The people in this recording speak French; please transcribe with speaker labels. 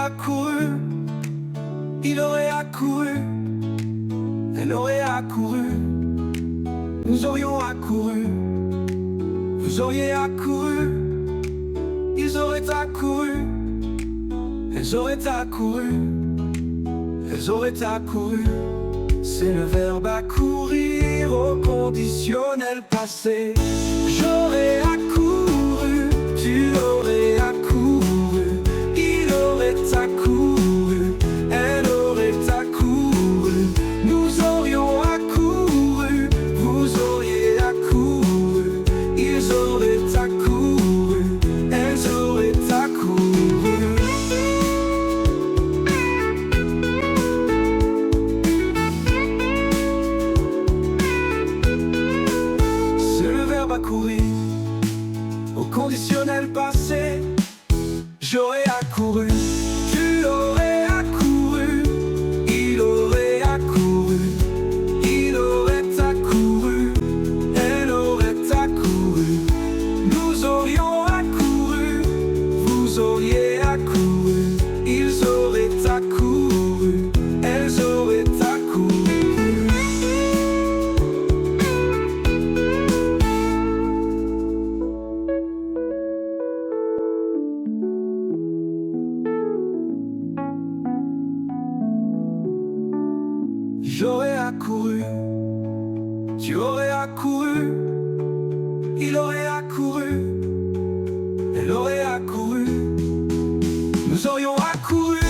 Speaker 1: accouru, il aurait accouru, elle aurait accouru, nous aurions accouru, vous auriez accouru, ils auraient accouru, elles auraient accouru, elles auraient accouru. C'est le verbe accourir au conditionnel passé. J'aurais accouru, tu aurais accouru, il aurait accouru, elle aurait accouru, nous aurions accouru, vous auriez accouru, ils auraient accouru, elles auraient accouru. Accourir au conditionnel passé. J'aurais accouru, tu aurais accouru, il aurait accouru, il aurait accouru, elle aurait accouru, nous aurions accouru, vous auriez accouru, ils auraient accouru, elles auraient accouru. J'aurais accouru, tu aurais accouru, il aurait accouru, elle aurait accouru, nous aurions accouru.